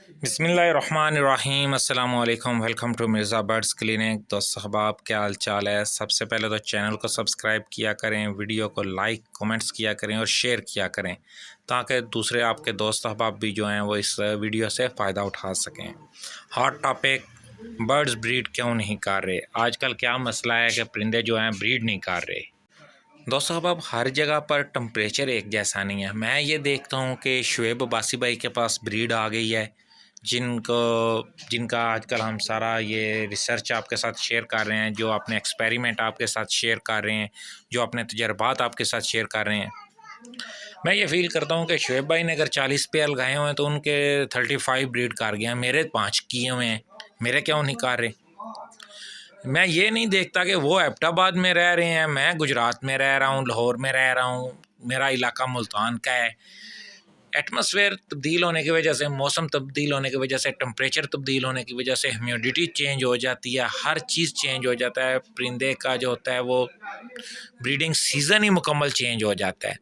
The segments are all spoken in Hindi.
बिस्मिल्लाहिर्रहमानिर्रहीम अस्सलाम वालेकुम। Welcome to Mirza birds clinic. दोस्त अहबाब क्या हाल चाल है। सबसे पहले तो चैनल को सब्सक्राइब किया करें, वीडियो को लाइक कमेंट्स किया करें और शेयर किया करें ताकि दूसरे आपके दोस्त अहबाब भी जो हैं वो इस वीडियो से फ़ायदा उठा सकें। हॉट टॉपिक, बर्ड्स ब्रीड क्यों नहीं कर रहे। आजकल क्या मसला है कि परिंदे जो हैं ब्रीड नहीं कर रहे। दोस्तों अब हर जगह पर टम्परेचर एक जैसा नहीं है। मैं ये देखता हूँ कि शुएब अब्बासी भाई के पास ब्रीड आ गई है जिनका आजकल हम सारा ये रिसर्च आपके साथ शेयर कर रहे हैं, जो अपने एक्सपेरिमेंट आपके साथ शेयर कर रहे हैं, जो अपने तजर्बात आपके साथ शेयर कर रहे हैं। मैं ये फील करता हूँ कि शुएब भाई ने अगर 40 पेयर लगाए हुए हैं तो उनके 35 ब्रीड कर गए हैं, मेरे 5 किए हुए हैं, मेरे क्यों नहीं कर रहे। मैं ये नहीं देखता कि वो एबटाबाद में रह रहे हैं, मैं गुजरात में रह रहा हूँ, लाहौर में रह रहा हूँ, मेरा इलाका मुल्तान का है। एटमॉस्फेयर तब्दील होने की वजह से, मौसम तब्दील होने की वजह से, टेम्परेचर तब्दील होने की वजह से ह्यूमिडिटी चेंज हो जाती है, हर चीज़ चेंज हो जाता है। परिंदे का जो होता है वो ब्रीडिंग सीज़न ही मुकम्मल चेंज हो जाता है।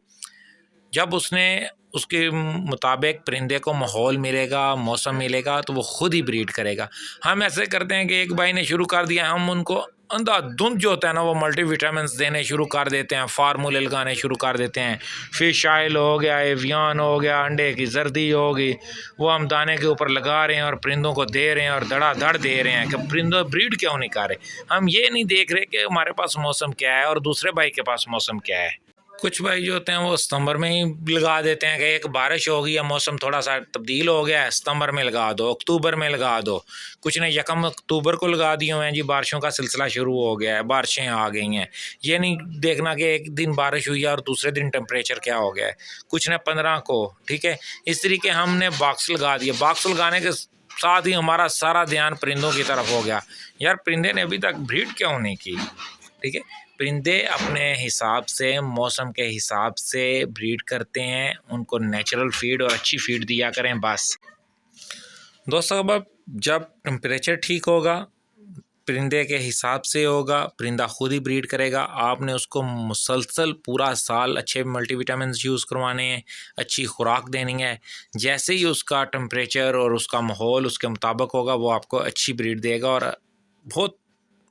जब उसके मुताबिक परिंदे को माहौल मिलेगा, मौसम मिलेगा तो वो ख़ुद ही ब्रीड करेगा। हम ऐसे करते हैं कि एक भाई ने शुरू कर दिया, हम उनको अंधाधुंध जो होता है ना वो मल्टीविटामिन्स देने शुरू कर देते हैं, फार्मूले लगाने शुरू कर देते हैं। फ़िश ऑयल हो गया, एवियन हो गया, अंडे की जर्दी हो गई, वो हम दाने के ऊपर लगा रहे हैं और परिंदों को दे रहे हैं और धड़ाधड़ दे रहे हैं कि परिंदों ब्रीड क्यों नहीं कर रहे। हम ये नहीं देख रहे कि हमारे पास मौसम क्या है और दूसरे भाई के पास मौसम क्या है। कुछ भाई जो होते हैं वो सितंबर में ही लगा देते हैं कि एक बारिश हो गई या मौसम थोड़ा सा तब्दील हो गया है, सितंबर में लगा दो, अक्टूबर में लगा दो। कुछ ने 1 अक्टूबर को लगा दिए हुए हैं जी, बारिशों का सिलसिला शुरू हो गया है, बारिशें आ गई हैं। ये नहीं देखना कि एक दिन बारिश हुई है और दूसरे दिन टेम्परेचर क्या हो गया है। कुछ ने 15 को, ठीक है, इस तरीके हमने बॉक्स लगा दिए। बॉक्स लगाने के साथ ही हमारा सारा ध्यान परिंदों की तरफ हो गया। यार परिंदे ने अभी तक ब्रीड क्यों नहीं की, ठीक है। परिंदे अपने हिसाब से, मौसम के हिसाब से ब्रीड करते हैं। उनको नेचुरल फीड और अच्छी फीड दिया करें बस। दोस्तों अब जब टेम्परेचर ठीक होगा, परिंदे के हिसाब से होगा, परिंदा खुद ही ब्रीड करेगा। आपने उसको मुसलसल पूरा साल अच्छे मल्टीविटामिन्स यूज़ करवाने हैं, अच्छी खुराक देनी है। जैसे ही उसका टेम्परेचर और उसका माहौल उसके मुताबिक होगा, वो आपको अच्छी ब्रीड देगा और बहुत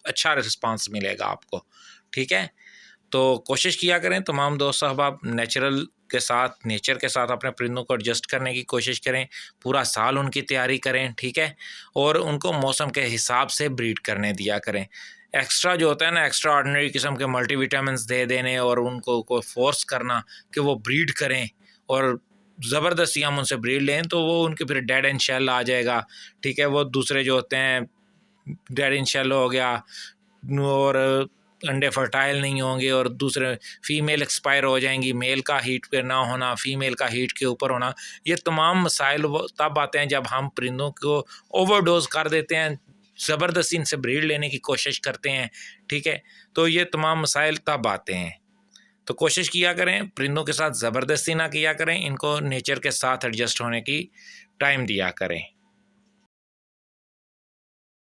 अच्छा रिस्पांस मिलेगा आपको, ठीक है। तो कोशिश किया करें तमाम दोस्त अहबाब, नेचर के साथ अपने परिंदों को एडजस्ट करने की कोशिश करें। पूरा साल उनकी तैयारी करें, ठीक है, और उनको मौसम के हिसाब से ब्रीड करने दिया करें। एक्स्ट्रा जो होता है ना, एक्स्ट्रा ऑर्डिनरी किस्म के मल्टीविटामिन्स दे देने और उनको को फोर्स करना कि वो ब्रीड करें और ज़बरदस्ती हम उनसे ब्रीड लें तो वो उनके फिर डेड एंड शेल आ जाएगा, ठीक है। वो दूसरे जो होते हैं डेड एंड शेल हो गया और अंडे फर्टाइल नहीं होंगे और दूसरे फीमेल एक्सपायर हो जाएंगी, मेल का हीट पे ना होना, फीमेल का हीट के ऊपर होना। ये तमाम मसाइल तब आते हैं जब हम परिंदों को ओवरडोज कर देते हैं, ज़बरदस्ती इनसे ब्रीड लेने की कोशिश करते हैं, ठीक है। तो ये तमाम मसाइल तब आते हैं। तो कोशिश किया करें, परिंदों के साथ ज़बरदस्ती ना किया करें, इनको नेचर के साथ एडजस्ट होने की टाइम दिया करें।